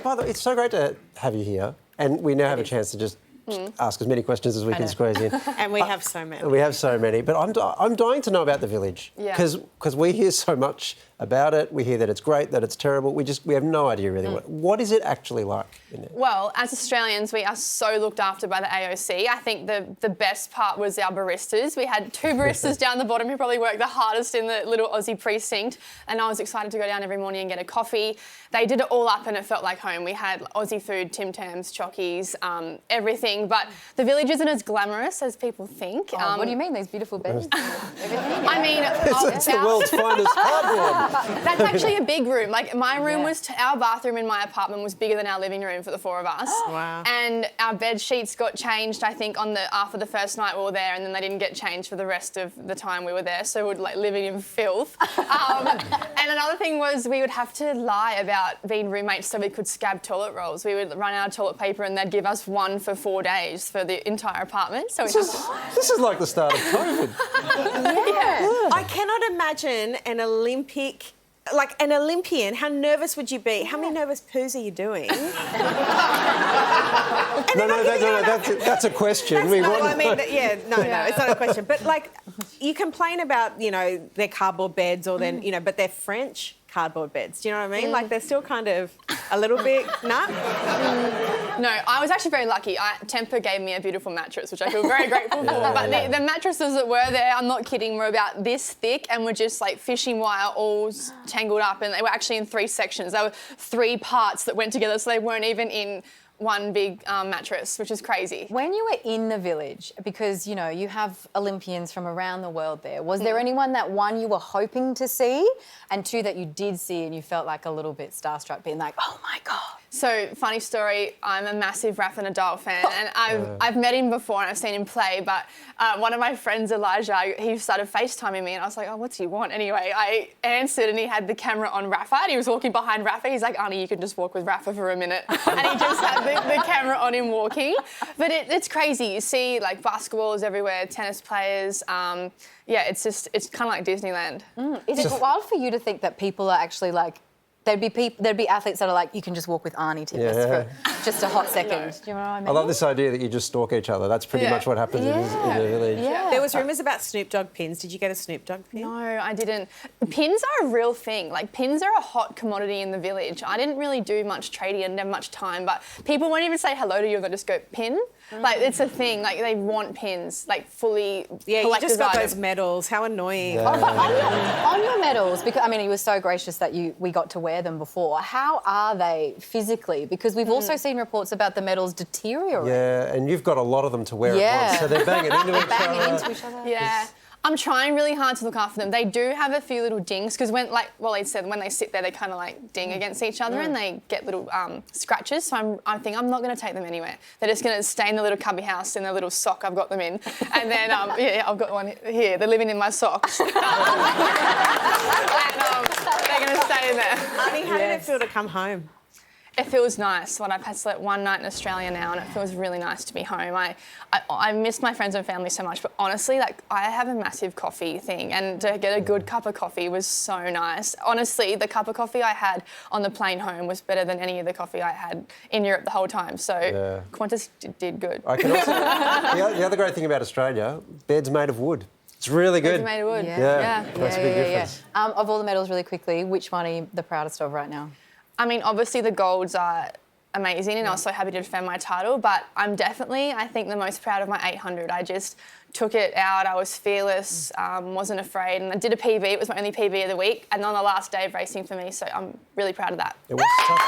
By the way, it's so great to have you here, and we now have a chance to just ask as many questions as we can squeeze in. And we have so many. We have so many, but I'm dying to know about the village because we hear so much about it. We hear that it's great, that it's terrible. We have no idea really what is it actually like in there. Well, as Australians, we are so looked after by the AOC. I think the best part was our baristas. We had 2 baristas down the bottom who probably worked the hardest in the little Aussie precinct, and I was excited to go down every morning and get a coffee. They did it all up and it felt like home. We had Aussie food, Tim Tams, chockies, everything. But the village isn't as glamorous as people think. What do you mean? These beautiful beds? Everything? I mean... It's the world's finest hardwood. That's actually a big room. Like, my room was... Our bathroom in my apartment was bigger than our living room for the 4 of us. Wow. And our bed sheets got changed, I think, after the first night we were there, and then they didn't get changed for the rest of the time we were there, so we were, like, living in filth. And another thing was we would have to lie about being roommates so we could scab toilet rolls. We would run out of toilet paper and they'd give us 1 for 4 days for the entire apartment. So this is like the start of COVID. I cannot imagine an Olympian, how nervous would you be? How many nervous poos are you doing? That's a question. It's not a question. But, like, you complain about, their cardboard beds or then, but they're French cardboard beds. Do you know what I mean? Like, they're still kind of a little bit, No, I was actually very lucky. Temper gave me a beautiful mattress, which I feel very grateful for. But the mattresses that were there, I'm not kidding, were about this thick and were just like fishing wire all tangled up, and they were actually in 3 sections. There were 3 parts that went together, so they weren't even in one big mattress, which is crazy. When you were in the village, because, you have Olympians from around the world there, was there anyone that, 1, you were hoping to see, and 2, that you did see and you felt like a little bit starstruck, being like, oh my God? So, funny story, I'm a massive Rafa Nadal fan, and I've met him before and I've seen him play, but one of my friends, Elijah, he started FaceTiming me and I was like, oh, what do you want? Anyway, I answered and he had the camera on Rafa and he was walking behind Rafa. He's like, Arnie, you can just walk with Rafa for a minute. And he just had the camera on him walking. But it's crazy. You see, like, basketballs everywhere, tennis players. It's kind of like Disneyland. Is it wild for you to think that people are actually like, there'd be athletes that are like, you can just walk with Ariarne Titmus for just a hot second. Do you know what I mean? I love this idea that you just stalk each other. That's pretty much what happens in the village. Yeah. There was rumours about Snoop Dogg pins. Did you get a Snoop Dogg pin? No, I didn't. Pins are a real thing. Like, pins are a hot commodity in the village. I didn't really do much trading and never much time, but people won't even say hello to you. They just go, pin? Like, it's a thing. Like, they want pins, like, fully you just got items. those medals. How annoying. Yeah. Oh, but on your medals, because, I mean, he was so gracious that we got to wear them before. How are they physically? Because we've also seen reports about the medals deteriorating. Yeah, and you've got a lot of them to wear at once, so they're banging into each other. Yeah. I'm trying really hard to look after them. They do have a few little dings because when they sit there, they kind of like ding against each other and they get little scratches. So I think I'm not going to take them anywhere. They're just going to stay in the little cubby house in the little sock I've got them in. And then, I've got one here. They're living in my socks. And, they're going to stay in there. Arnie, how did it feel to come home? It feels nice. I've had slept 1 night in Australia now, and it feels really nice to be home. I miss my friends and family so much, but honestly, like, I have a massive coffee thing, and to get a good cup of coffee was so nice. Honestly, the cup of coffee I had on the plane home was better than any of the coffee I had in Europe the whole time. So Qantas did good. I can also, the other great thing about Australia, bed's made of wood. It's really good. It's made of wood. That's a big difference. Of all the medals, really quickly, which one are you the proudest of right now? I mean, obviously the golds are amazing and I was so happy to defend my title, but I'm definitely, I think, the most proud of my 800. I just took it out, I was fearless, wasn't afraid, and I did a PB. It was my only PB of the week, and on the last day of racing for me, so I'm really proud of that. It was such a good